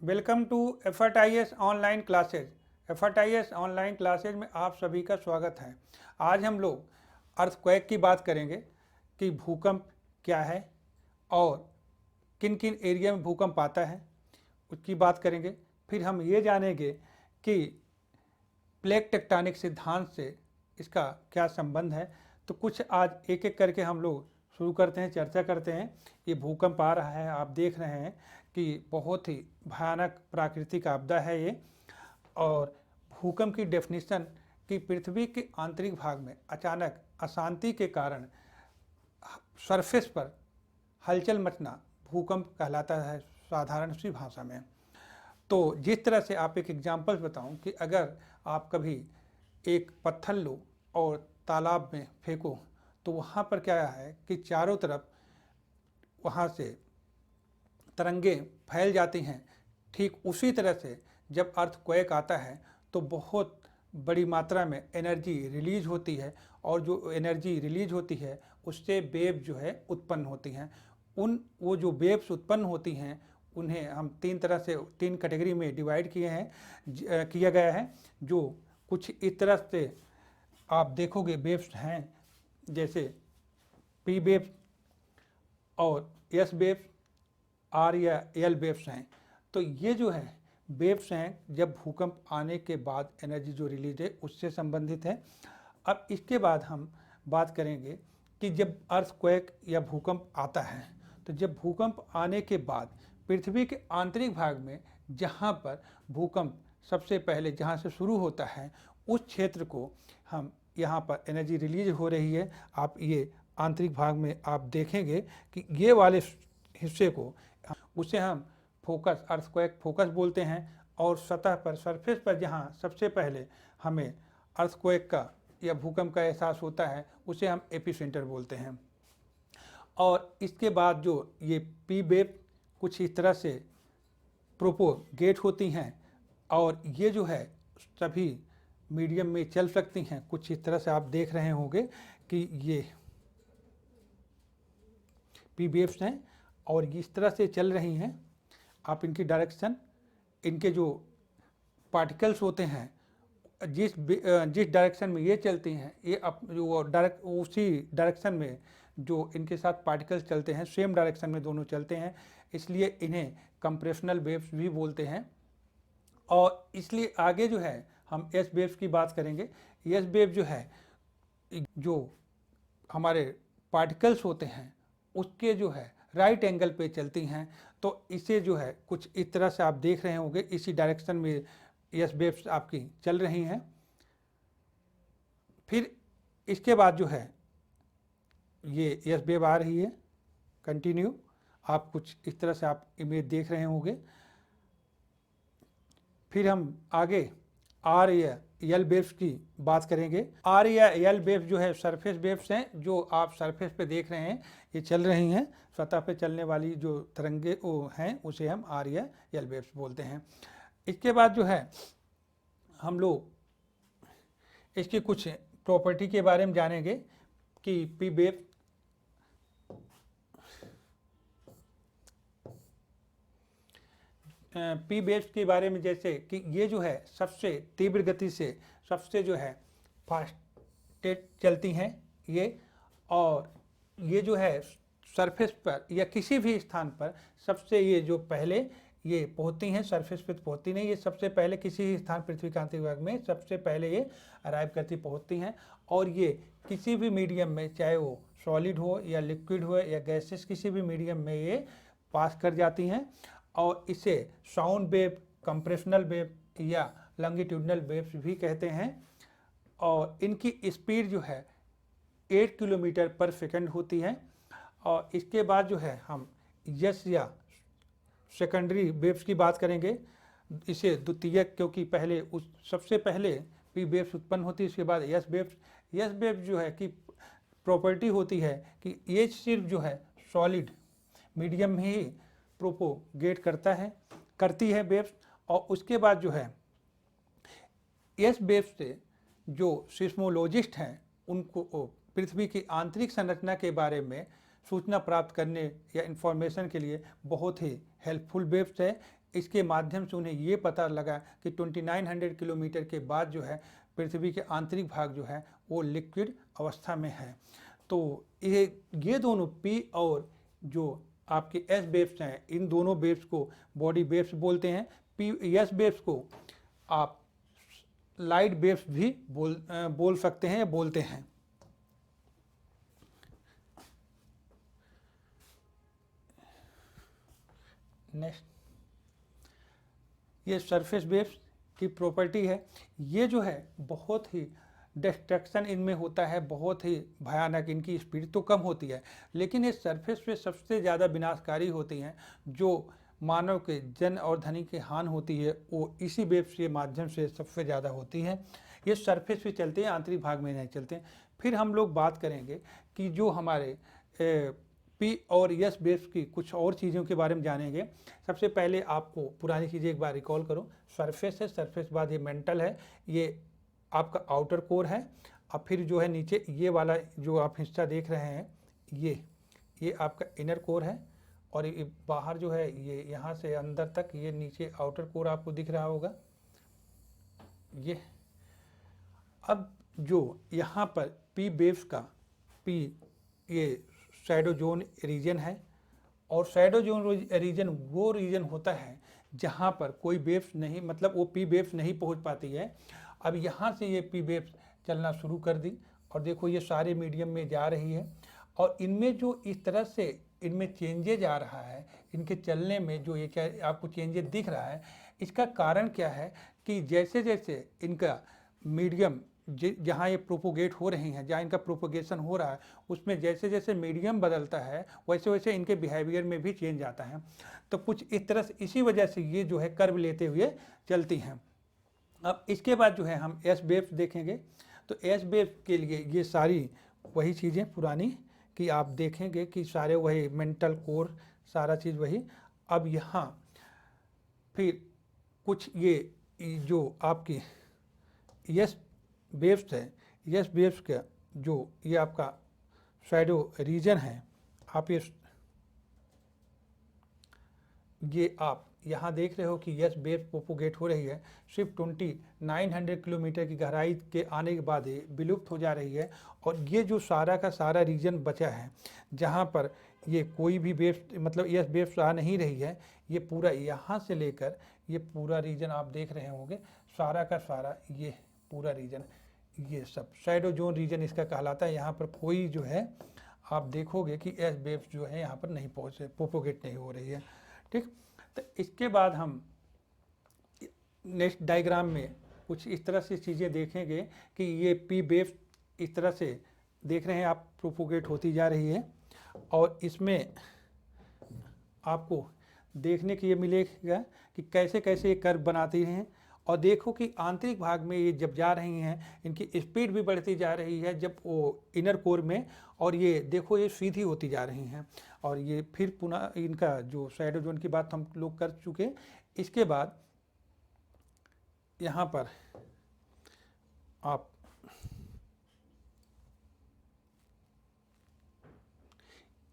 Welcome to FRTIS online classes. FRTIS online classes में आप सभी का स्वागत है। आज हम लोग अर्थक्वेक की बात करेंगे कि भूकंप क्या है और किन किन एरिया में भूकंप आता है उसकी बात करेंगे। फिर हम ये जानेंगे कि प्लेट टेक्टोनिक सिद्धांत से इसका क्या संबंध है। तो कुछ आज एक एक करके हम लोग शुरू करते हैं, चर्चा करते हैं। ये भूकंप आ रहा है, आप देख रहे हैं कि बहुत ही भयानक प्राकृतिक आपदा है ये। और भूकंप की डेफिनेशन कि पृथ्वी के आंतरिक भाग में अचानक अशांति के कारण सरफेस पर हलचल मचना भूकंप कहलाता है साधारण सी भाषा में। तो जिस तरह से आप एक एग्जांपल बताऊं कि अगर आप कभी एक पत्थर लो और तालाब में फेंको तो वहाँ पर क्या है कि चारों तरफ वहाँ से तरंगे फैल जाती हैं। ठीक उसी तरह से जब अर्थक्वेक आता है तो बहुत बड़ी मात्रा में एनर्जी रिलीज होती है और जो एनर्जी रिलीज होती है उससे वेव जो है उत्पन्न होती हैं। वो जो वेव्स उत्पन्न होती हैं उन्हें हम तीन कैटेगरी में डिवाइड किया गया है। जो कुछ इस तरह से आप देखोगे वेव्स हैं, जैसे पी वेव्स और एस वेव्स, आर या एल वेव्स हैं। तो ये जो है वेव्स हैं जब भूकंप आने के बाद एनर्जी जो रिलीज है उससे संबंधित है। अब इसके बाद हम बात करेंगे कि जब अर्थक्वेक या भूकंप आता है तो जब भूकंप आने के बाद पृथ्वी के आंतरिक भाग में जहाँ पर भूकंप सबसे पहले जहाँ से शुरू होता है उस क्षेत्र को हम यहाँ पर एनर्जी रिलीज हो रही है। आप ये आंतरिक भाग में आप देखेंगे कि ये वाले हिस्से को उसे हम फोकस अर्थक्वेक फोकस बोलते हैं। और सतह पर सरफेस पर जहाँ सबसे पहले हमें अर्थक्वेक का या भूकंप का एहसास होता है उसे हम एपिसेंटर बोलते हैं। और इसके बाद जो ये पी वेव कुछ इस तरह से प्रोपोगेट होती हैं और ये जो है सभी मीडियम में चल सकती हैं। कुछ इस तरह से आप देख रहे होंगे कि ये पी वेव्स हैं और इस तरह से चल रही हैं। आप इनकी डायरेक्शन, इनके जो पार्टिकल्स होते हैं जिस डायरेक्शन में ये चलती हैं ये उसी डायरेक्शन में जो इनके साथ पार्टिकल्स चलते हैं सेम डायरेक्शन में दोनों चलते हैं, इसलिए इन्हें कंप्रेशनल वेव्स भी बोलते हैं। और इसलिए आगे जो है हम एस वेव्स की बात करेंगे। एस वेव जो है जो हमारे पार्टिकल्स होते हैं उसके जो है राइट एंगल पे चलती हैं। तो इसे जो है कुछ इस तरह से आप देख रहे होंगे, इसी डायरेक्शन में एस वेव्स आपकी चल रही हैं। फिर इसके बाद जो है ये एस वेव आ रही है कंटिन्यू। आप कुछ इस तरह से आप इमेज देख रहे होंगे। फिर हम आगे आर या एल वेव्स की बात करेंगे। आर या एल वेव्स जो है सरफेस वेव्स हैं जो आप सरफेस पे देख रहे हैं, ये चल रही हैं। सतह पे चलने वाली जो तरंगे वो हैं उसे हम आर या एल वेव्स बोलते हैं। इसके बाद जो है हम लोग इसकी कुछ प्रॉपर्टी के बारे में जानेंगे कि पी वेव पी वेव्स के बारे में, जैसे कि ये जो है सबसे तीव्र गति से सबसे जो है फास्टेस्ट चलती हैं ये। और ये जो है सरफेस पर या किसी भी स्थान पर सबसे ये जो पहले ये पहुंचती हैं, सरफेस पे पहुंचती नहीं, ये सबसे पहले किसी स्थान पृथ्वी के आंतरिक भाग में सबसे पहले ये अराइव करती पहुंचती हैं। और ये किसी भी मीडियम में, चाहे वो सॉलिड हो या लिक्विड हो या गैसेस, किसी भी मीडियम में ये पास कर जाती हैं। और इसे साउंड वेव, कंप्रेशनल वेव या लॉन्गिट्यूडनल वेव्स भी कहते हैं। और इनकी स्पीड जो है 8 किलोमीटर पर सेकंड होती है। और इसके बाद जो है हम यस या सेकेंडरी वेव्स की बात करेंगे। इसे द्वितीयक, क्योंकि पहले सबसे पहले पी वेव्स उत्पन्न होती है, इसके बाद यस वेव्स जो है कि प्रॉपर्टी होती है कि ये सिर्फ जो है सॉलिड मीडियम में ही प्रोपोगेट करती है वेव्स। और उसके बाद जो है एस वेव्स से जो सिस्मोलॉजिस्ट हैं उनको पृथ्वी की आंतरिक संरचना के बारे में सूचना प्राप्त करने या इन्फॉर्मेशन के लिए बहुत ही हेल्पफुल वेव्स है। इसके माध्यम से उन्हें ये पता लगा कि 2900 किलोमीटर के बाद जो है पृथ्वी के आंतरिक भाग जो है वो लिक्विड अवस्था में है। तो ये दोनों P और जो आपके S वेव्स हैं, इन दोनों वेव्स को बॉडी वेव्स बोलते हैं। S वेव्स को आप लाइट वेव्स भी बोल सकते हैं या बोलते हैं। नेक्स्ट, ये सरफेस वेव्स की प्रॉपर्टी है। ये जो है बहुत ही डिस्ट्रक्शन इनमें होता है, बहुत ही भयानक, इनकी स्पीड तो कम होती है, लेकिन ये सरफेस पे सबसे ज़्यादा विनाशकारी होती हैं। जो मानव के जन और धनी की हानि होती है वो इसी वेव्स के माध्यम से सबसे ज़्यादा होती है। ये सरफेस पे चलते हैं, आंतरिक भाग में नहीं चलते हैं। फिर हम लोग बात करेंगे कि जो हमारे P और S वेव्स की कुछ और चीज़ों के बारे में जानेंगे। सबसे पहले आपको पुरानी चीज़ें एक बार रिकॉल करो। सरफेस है, सरफेस बाद ये मेंटल है, ये आपका आउटर कोर है। अब फिर जो है नीचे ये वाला जो आप हिस्सा देख रहे हैं, ये आपका इनर कोर है, और ये बाहर जो है ये यहाँ से अंदर तक ये नीचे आउटर कोर आपको दिख रहा होगा ये। अब जो यहाँ पर P वेव्स का P ये शैडो जोन रीजन है, और शैडो जोन रीजन वो रीजन होता है जहाँ पर कोई वेव्स नहीं, मतलब वो P वेव्स नहीं पहुँच पाती है। अब यहाँ से ये P वेव्स चलना शुरू कर दी, और देखो ये सारे मीडियम में जा रही है, और इनमें जो इस तरह से इनमें चेंजेज आ रहा है, इनके चलने में जो ये क्या आपको चेंजेस दिख रहा है, इसका कारण क्या है कि जैसे जैसे इनका मीडियम जहाँ ये प्रोपोगेट हो रही हैं, जहाँ इनका प्रोपोगेशन हो रहा है, उसमें जैसे जैसे मीडियम बदलता है वैसे वैसे इनके बिहेवियर में भी चेंज आता है। तो कुछ इस तरह से इसी वजह से ये जो है कर्व लेते हुए चलती हैं। अब इसके बाद जो है हम S वेव्स देखेंगे। तो S वेव के लिए ये सारी वही चीज़ें पुरानी कि आप देखेंगे कि सारे वही मेंटल कोर, सारा चीज़ वही। अब यहाँ फिर कुछ ये जो आपकी S वेव्स है, S वेव्स का जो ये आपका शैडो रीजन है, आप ये आप यहाँ देख रहे हो कि S वेव प्रोपोगेट हो रही है, सिर्फ 2900 किलोमीटर की गहराई के आने के बाद ये विलुप्त हो जा रही है। और ये जो सारा का सारा रीजन बचा है जहाँ पर ये कोई भी वेव, मतलब S वेव्स आ नहीं रही है, ये पूरा यहाँ से लेकर ये पूरा रीजन आप देख रहे होंगे, सारा का सारा ये पूरा रीजन, ये सब शैडो जोन रीजन इसका कहलाता है। यहाँ पर कोई जो है आप देखोगे कि S वेव्स जो है यहाँ पर नहीं पहुँचे, प्रोपोगेट नहीं हो रही है। ठीक, तो इसके बाद हम नेक्स्ट डायग्राम में कुछ इस तरह से चीज़ें देखेंगे कि ये P वेव्स इस तरह से देख रहे हैं आप, प्रोपोगेट होती जा रही है, और इसमें आपको देखने के लिए मिलेगा कि कैसे कैसे ये कर्व बनाती हैं। और देखो कि आंतरिक भाग में ये जब जा रही हैं, इनकी स्पीड भी बढ़ती जा रही है जब वो इनर कोर में, और ये देखो ये सीधी होती जा रही हैं। और ये फिर पुनः इनका जो शैडो जोन की बात हम लोग कर चुके। इसके बाद यहाँ पर आप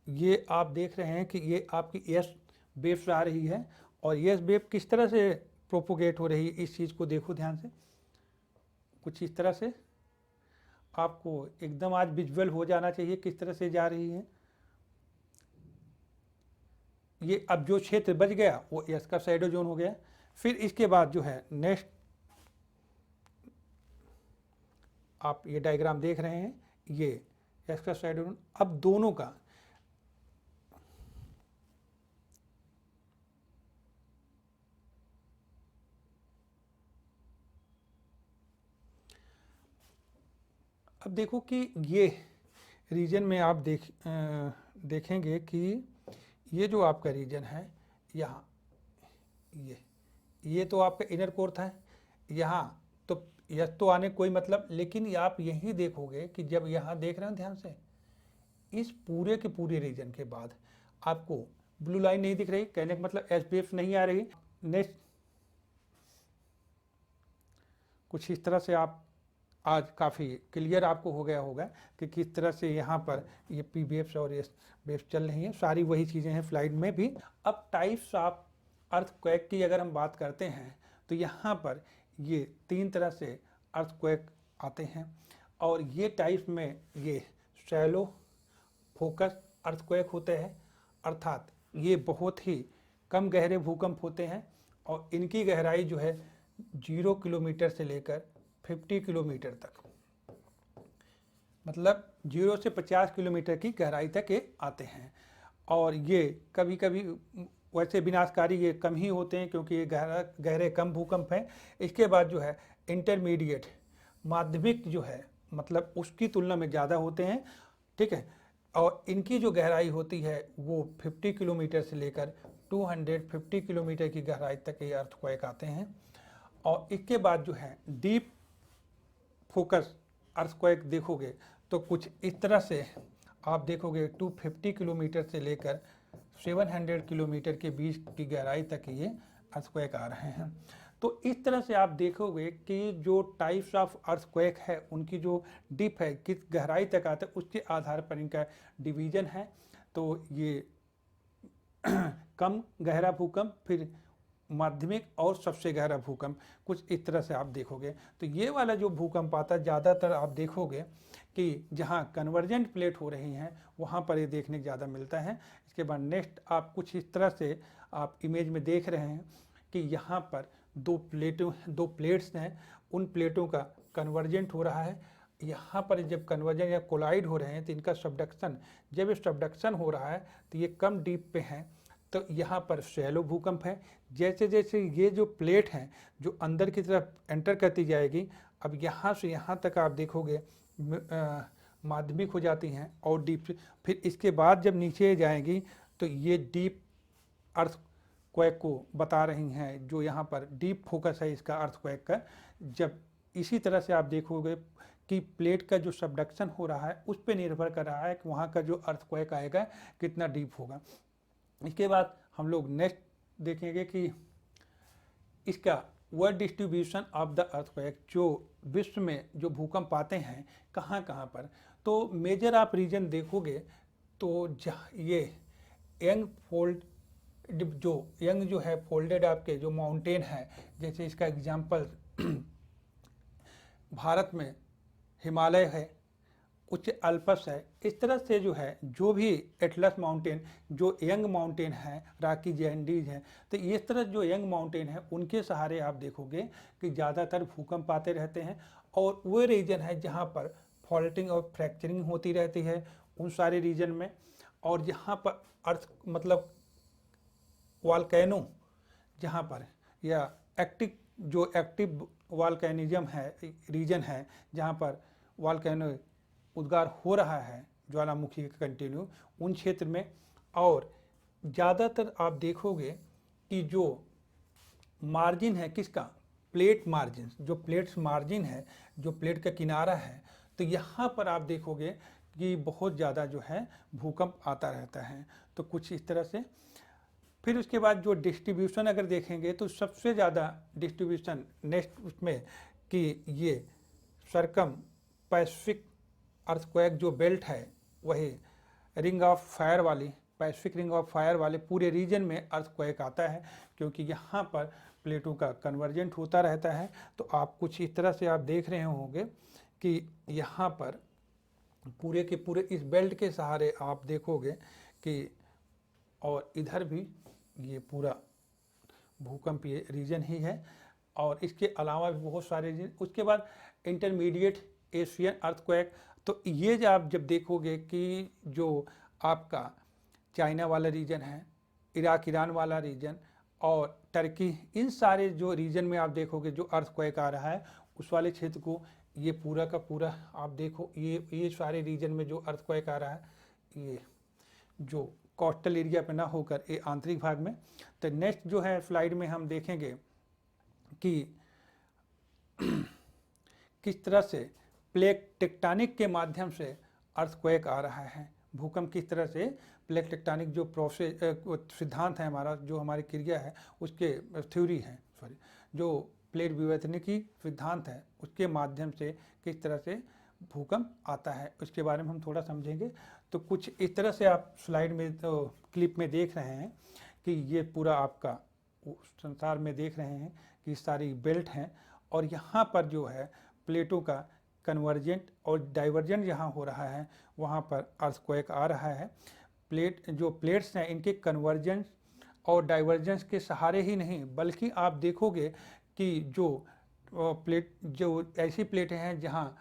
ये आप देख रहे हैं कि ये आपकी S वेव्स आ रही है, और S वेव किस तरह से प्रोपोगेट हो रही है, इस चीज़ को देखो ध्यान से। कुछ इस तरह से आपको एकदम आज विजुअल हो जाना चाहिए किस तरह से जा रही है। ये अब जो क्षेत्र बच गया वो S का शैडो जोन हो गया। फिर इसके बाद जो है नेक्स्ट आप ये डायग्राम देख रहे हैं, ये S का शैडो जोन। अब दोनों का अब देखो कि ये रीजन में आप देखेंगे कि ये जो आपका रीजन है यहाँ, ये तो आपका इनर कोर था। यहाँ तो यस तो आने कोई मतलब, लेकिन आप यही देखोगे कि जब यहाँ देख रहे हैं ध्यान से, इस पूरे के पूरे रीजन के बाद आपको ब्लू लाइन नहीं दिख रही, कहने का मतलब S वेव्स नहीं आ रही। नेक्स्ट कुछ इस तरह से आप आज काफ़ी क्लियर आपको हो गया होगा कि किस तरह से यहाँ पर ये P वेव्स और S वेव्स चल रही हैं। सारी वही चीज़ें हैं फ्लाइट में भी। अब टाइप्स ऑफ अर्थक्वेक की अगर हम बात करते हैं तो यहाँ पर ये 3 तरह से अर्थक्वेक आते हैं और ये टाइप में ये शैलो फोकस अर्थक्वेक होते हैं, अर्थात ये बहुत ही कम गहरे भूकंप होते हैं और इनकी गहराई जो है 0 किलोमीटर से लेकर 50 किलोमीटर तक, मतलब 0 से 50 किलोमीटर की गहराई तक ये आते हैं। और ये कभी कभी वैसे विनाशकारी ये कम ही होते हैं क्योंकि ये गहरे कम भूकंप हैं। इसके बाद जो है इंटरमीडिएट माध्यमिक जो है मतलब उसकी तुलना में ज़्यादा होते हैं, ठीक है। और इनकी जो गहराई होती है वो 50 किलोमीटर से लेकर 250 किलोमीटर की गहराई तक ये अर्थक्वेक आते हैं। और इसके बाद जो है डीप फोकस अर्थक्वेक देखोगे तो कुछ इस तरह से आप देखोगे 250 किलोमीटर से लेकर 700 किलोमीटर के बीच की गहराई तक ये अर्थक्वेक आ रहे हैं। तो इस तरह से आप देखोगे कि जो टाइप्स ऑफ अर्थक्वेक है उनकी जो डीप है किस गहराई तक आता है उसके आधार पर इनका डिवीज़न है। तो ये कम गहरा भूकंप, फिर माध्यमिक और सबसे गहरा भूकंप, कुछ इस तरह से आप देखोगे। तो ये वाला जो भूकंप आता है ज़्यादातर आप देखोगे कि जहाँ कन्वर्जेंट प्लेट हो रही हैं वहाँ पर ये देखने को ज़्यादा मिलता है। इसके बाद नेक्स्ट आप कुछ इस तरह से आप इमेज में देख रहे हैं कि यहाँ पर दो प्लेट्स हैं, उन प्लेटों का कन्वर्जेंट हो रहा है। यहाँ पर जब कन्वर्जन या कोलाइड हो रहे हैं तो इनका सबडक्शन, जब ये सबडक्शन हो रहा है तो ये कम डीप पे हैं, तो यहाँ पर शैलो भूकंप है। जैसे जैसे ये जो प्लेट हैं जो अंदर की तरफ एंटर करती जाएगी, अब यहाँ से यहाँ तक आप देखोगे माध्यमिक हो जाती हैं और डीप, फिर इसके बाद जब नीचे जाएंगी तो ये डीप अर्थक्वेक को बता रही हैं, जो यहाँ पर डीप फोकस है इसका अर्थक्वेक का। जब इसी तरह से आप देखोगे कि प्लेट का जो सबडक्शन हो रहा है उस पर निर्भर कर रहा है कि वहाँ का जो अर्थक्वेक आएगा कितना डीप होगा। इसके बाद हम लोग नेक्स्ट देखेंगे कि इसका world distribution of the earthquake, जो विश्व में जो भूकंप आते हैं कहाँ कहाँ पर। तो मेजर आप रीजन देखोगे तो ये यंग फोल्ड जो है फोल्डेड आपके जो माउंटेन है, जैसे इसका एग्जांपल भारत में हिमालय है, उच्च अल्पस है। इस तरह से जो है जो भी एटलस माउंटेन जो यंग माउंटेन है, रॉकी जैंडीज है, तो इस तरह जो यंग माउंटेन है उनके सहारे आप देखोगे कि ज़्यादातर भूकंप आते रहते हैं। और वो रीजन है जहाँ पर फॉल्टिंग और फ्रैक्चरिंग होती रहती है उन सारे रीजन में। और जहाँ पर अर्थ मतलब वॉल्केनो जहाँ पर या एक्टिव वॉल्केनिज्म है रीजन है जहाँ पर वॉल्केनो उद्गार हो रहा है ज्वालामुखी का कंटिन्यू, उन क्षेत्र में। और ज़्यादातर आप देखोगे कि जो मार्जिन है किसका, प्लेट मार्जिन, जो प्लेट्स मार्जिन है, जो प्लेट का किनारा है, तो यहाँ पर आप देखोगे कि बहुत ज़्यादा जो है भूकंप आता रहता है। तो कुछ इस तरह से। फिर उसके बाद जो डिस्ट्रीब्यूशन अगर देखेंगे तो सबसे ज़्यादा डिस्ट्रीब्यूशन नेक्स्ट उसमें कि ये सरकम पैसिफिक अर्थक्वेक जो बेल्ट है वही रिंग ऑफ फायर वाली, पैसिफिक रिंग ऑफ फायर वाले पूरे रीजन में अर्थक्वेक आता है, क्योंकि यहाँ पर प्लेटों का कन्वर्जेंट होता रहता है। तो आप कुछ इस तरह से आप देख रहे होंगे कि यहाँ पर पूरे के पूरे इस बेल्ट के सहारे आप देखोगे कि, और इधर भी ये पूरा भूकंप ये रीजन ही है, और इसके अलावा भी बहुत सारे रीजन। उसके बाद इंटरमीडिएट एशियन अर्थक्वेक, तो ये जो आप जब देखोगे कि जो आपका चाइना वाला रीजन है, इराक ईरान वाला रीजन और टर्की, इन सारे जो रीजन में आप देखोगे जो अर्थक्वेक आ रहा है उस वाले क्षेत्र को ये पूरा का पूरा आप देखो, ये सारे रीजन में जो अर्थक्वेक आ रहा है ये जो कोस्टल एरिया पे ना होकर ये आंतरिक भाग में। तो नेक्स्ट जो है स्लाइड में हम देखेंगे कि किस तरह से प्लेट टेक्टोनिक के माध्यम से अर्थक्वेक आ रहा है, भूकंप किस तरह से प्लेट टेक्टोनिक जो प्रोसेस सिद्धांत है हमारा, जो हमारी क्रिया है उसके थ्योरी है जो प्लेट विवर्तनिकी सिद्धांत है उसके माध्यम से किस तरह से भूकंप आता है उसके बारे में हम थोड़ा समझेंगे। तो कुछ इस तरह से आप स्लाइड में तो क्लिप में देख रहे हैं कि ये पूरा आपका संसार में देख रहे हैं कि सारी बेल्ट हैं और यहाँ पर जो है प्लेटों का कन्वर्जेंट और डाइवर्जेंट जहाँ हो रहा है वहाँ पर अर्थक्वेक आ रहा है। प्लेट्स हैं इनके कन्वर्जेंस और डाइवर्जेंस के सहारे ही नहीं बल्कि आप देखोगे कि जो ऐसी प्लेटें हैं जहाँ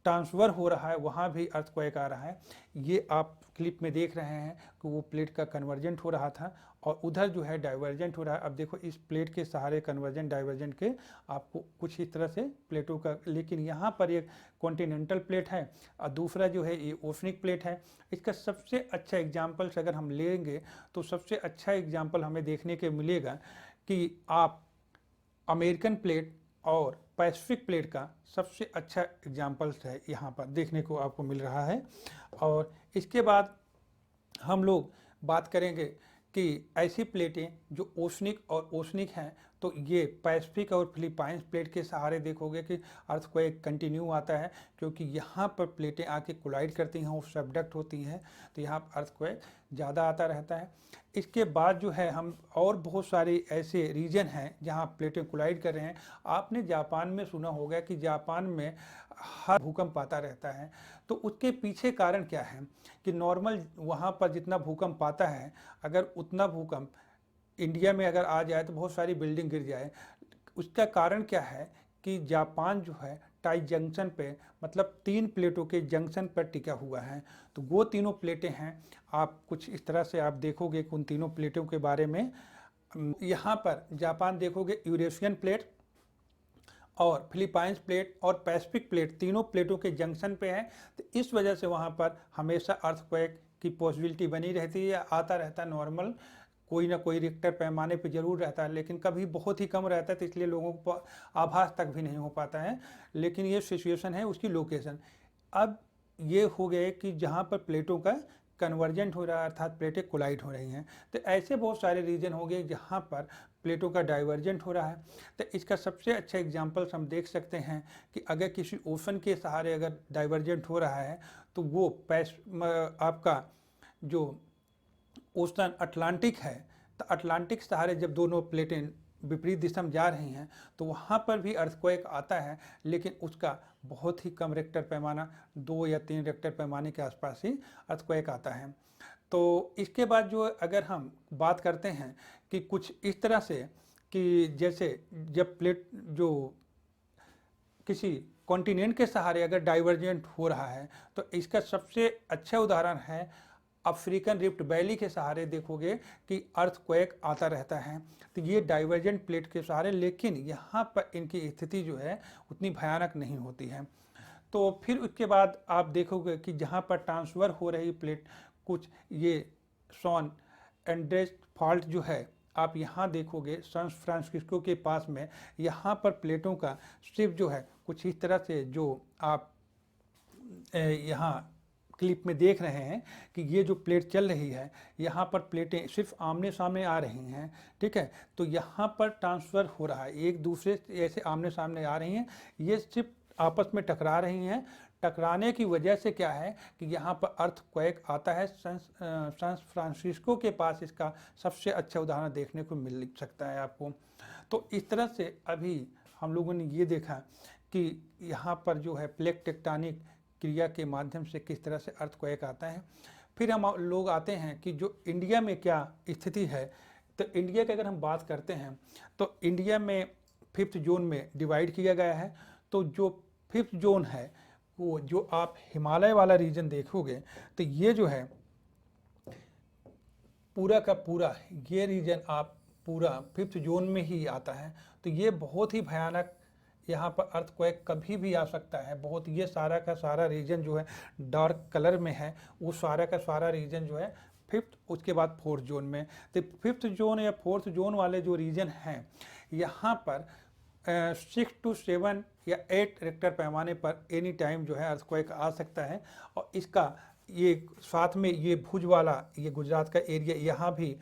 ट्रांसफ़र हो रहा है वहाँ भी अर्थक्वेक आ रहा है। ये आप क्लिप में देख रहे हैं कि वो प्लेट का कन्वर्जेंट हो रहा था और उधर जो है डाइवर्जेंट हो रहा है। अब देखो इस प्लेट के सहारे कन्वर्जेंट डाइवर्जेंट के आपको कुछ इस तरह से प्लेटों का, लेकिन यहाँ पर एक कॉन्टिनेंटल प्लेट है और दूसरा जो है ये ओशनिक प्लेट है। इसका सबसे अच्छा एग्जाम्पल्स अगर हम लेंगे तो सबसे अच्छा एग्जाम्पल हमें देखने के मिलेगा कि आप अमेरिकन प्लेट और पैसिफिक प्लेट का सबसे अच्छा एग्जाम्पल्स है यहाँ पर देखने को आपको मिल रहा है। और इसके बाद हम लोग बात करेंगे कि ऐसी प्लेटें जो ओशनिक और ओशनिक हैं तो ये पैसिफिक और फिलीपाइंस प्लेट के सहारे देखोगे कि अर्थक्वेक कंटिन्यू आता है क्योंकि यहाँ पर प्लेटें आके कोलाइड करती हैं और सबडक्ट होती हैं तो यहाँ पर अर्थक्वेक ज़्यादा आता रहता है। इसके बाद जो है हम और बहुत सारे ऐसे रीजन हैं जहाँ प्लेटें कोलाइड कर रहे हैं। आपने जापान में सुना होगा कि जापान में हर भूकंप आता रहता है तो उसके पीछे कारण क्या है कि नॉर्मल वहाँ पर जितना भूकंप आता है अगर उतना भूकंप इंडिया में अगर आ जाए तो बहुत सारी बिल्डिंग गिर जाए। उसका कारण क्या है कि जापान जो है टाई जंक्शन पे मतलब 3 प्लेटों के जंक्शन पर टिका हुआ है। तो वो तीनों प्लेटें हैं, आप कुछ इस तरह से आप देखोगे कि उन तीनों प्लेटों के बारे में। यहाँ पर जापान देखोगे यूरेशियन प्लेट और फिलीपाइंस प्लेट और पैसिफिक प्लेट तीनों प्लेटों के जंक्शन पे है तो इस वजह से वहाँ पर हमेशा अर्थक्वेक की पॉसिबिलिटी बनी रहती है, आता रहता है। नॉर्मल कोई ना कोई रिक्टर पैमाने पे ज़रूर रहता है लेकिन कभी बहुत ही कम रहता है तो इसलिए लोगों को आभास तक भी नहीं हो पाता है। लेकिन ये सिचुएशन है उसकी लोकेशन। अब ये हो गए कि जहाँ पर प्लेटों का कन्वर्जेंट हो रहा है अर्थात प्लेटें कोलाइड हो रही हैं तो ऐसे बहुत सारे रीजन हो गए जहाँ पर प्लेटों का डाइवर्जेंट हो रहा है। तो इसका सबसे अच्छा एग्जांपल्स हम देख सकते हैं कि अगर किसी ओशन के सहारे अगर डाइवर्जेंट हो रहा है तो वो आपका जो ओशन अटलांटिक है तो अटलांटिक सहारे जब दोनों प्लेटें विपरीत दिशा में जा रही हैं तो वहाँ पर भी अर्थक्वेक आता है लेकिन उसका बहुत ही कम रेक्टर पैमाना 2 या 3 रेक्टर पैमाने के आसपास ही अर्थक्वेक आता है। तो इसके बाद जो अगर हम बात करते हैं कि कुछ इस तरह से कि जैसे जब प्लेट जो किसी कॉन्टिनेंट के सहारे अगर डाइवर्जेंट हो रहा है तो इसका सबसे अच्छा उदाहरण है अफ्रीकन रिफ्ट वैली के सहारे देखोगे कि अर्थक्वेक आता रहता है। तो ये डाइवर्जेंट प्लेट के सहारे, लेकिन यहाँ पर इनकी स्थिति जो है उतनी भयानक नहीं होती है। तो फिर उसके बाद आप देखोगे कि जहाँ पर ट्रांसफ़र हो रही प्लेट कुछ ये सैन एंड्रेस फॉल्ट जो है आप यहाँ देखोगे सैन फ्रांसिस्को के पास में, यहाँ पर प्लेटों का शिफ्ट जो है कुछ इस तरह से जो आप यहाँ क्लिप में देख रहे हैं कि ये जो प्लेट चल रही है यहाँ पर प्लेटें सिर्फ आमने सामने आ रही हैं, ठीक है। तो यहाँ पर ट्रांसफ़र हो रहा है, एक दूसरे से ऐसे आमने सामने आ रही हैं, ये सिर्फ आपस में टकरा रही हैं। टकराने की वजह से क्या है कि यहाँ पर अर्थक्वेक आता है। सैन फ्रांसिस्को के पास इसका सबसे अच्छा उदाहरण देखने को मिल सकता है आपको। तो इस तरह से अभी हम लोगों ने ये देखा कि यहाँ पर जो है प्लेट टेक्टोनिक क्रिया के माध्यम से किस तरह से अर्थक्वेक आता है। फिर हम लोग आते हैं कि जो इंडिया में क्या स्थिति है। तो इंडिया की अगर हम बात करते हैं तो इंडिया में 5th जोन में डिवाइड किया गया है। तो जो 5th जोन है वो जो आप हिमालय वाला रीजन देखोगे तो ये जो है पूरा का पूरा ये रीजन आप पूरा 5th जोन में ही आता है। तो ये बहुत ही भयानक, यहाँ पर अर्थक्वेक कभी भी आ सकता है। बहुत ये सारा का सारा रीजन जो है डार्क कलर में है, वो सारा का सारा रीजन जो है 5th, उसके बाद 4th जोन में। तो 5th जोन या 4th जोन वाले जो रीजन हैं यहाँ पर 6 to 7 या 8 रेक्टर पैमाने पर एनी टाइम जो है अर्थक्वेक आ सकता है। और इसका ये साथ में ये भुज वाला ये गुजरात का एरिया, यहाँ भी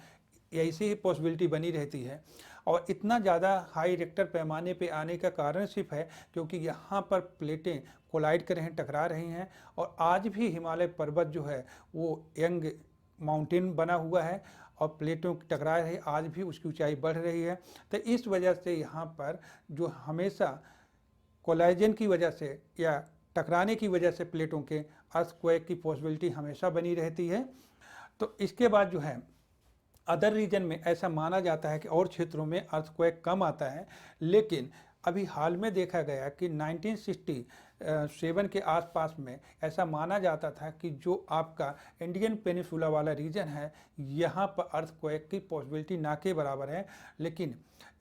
ऐसी ही पॉसिबिलिटी बनी रहती है। और इतना ज़्यादा हाई रेक्टर पैमाने पे आने का कारण सिर्फ है क्योंकि यहाँ पर प्लेटें कोलाइड कर रही हैं, टकरा रही हैं। और आज भी हिमालय पर्वत जो है वो यंग माउंटेन बना हुआ है और प्लेटों की टकरा रही, आज भी उसकी ऊंचाई बढ़ रही है। तो इस वजह से यहाँ पर जो हमेशा कोलाइजन की वजह से या टकराने की वजह से प्लेटों के अर्थक्वेक की पॉसिबिलिटी हमेशा बनी रहती है। तो इसके बाद जो है अदर रीजन में ऐसा माना जाता है कि और क्षेत्रों में अर्थक्वेक कम आता है, लेकिन अभी हाल में देखा गया कि 1967 के आसपास में ऐसा माना जाता था कि जो आपका इंडियन पेनिसुला वाला रीजन है यहाँ पर अर्थक्वेक की पॉसिबिलिटी ना के बराबर है। लेकिन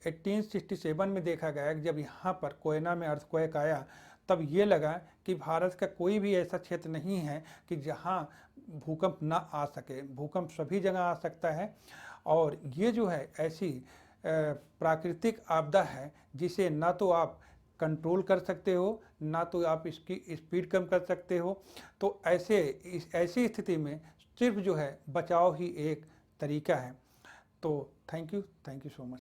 1867 में देखा गया कि जब यहाँ पर कोयना में अर्थक्वेक आया तब ये लगा कि भारत का कोई भी ऐसा क्षेत्र नहीं है कि जहाँ भूकंप ना आ सके, भूकंप सभी जगह आ सकता है। और ये जो है ऐसी प्राकृतिक आपदा है जिसे ना तो आप कंट्रोल कर सकते हो, ना तो आप इसकी स्पीड कम कर सकते हो। तो ऐसी स्थिति में सिर्फ जो है बचाव ही एक तरीका है। तो थैंक यू सो मच।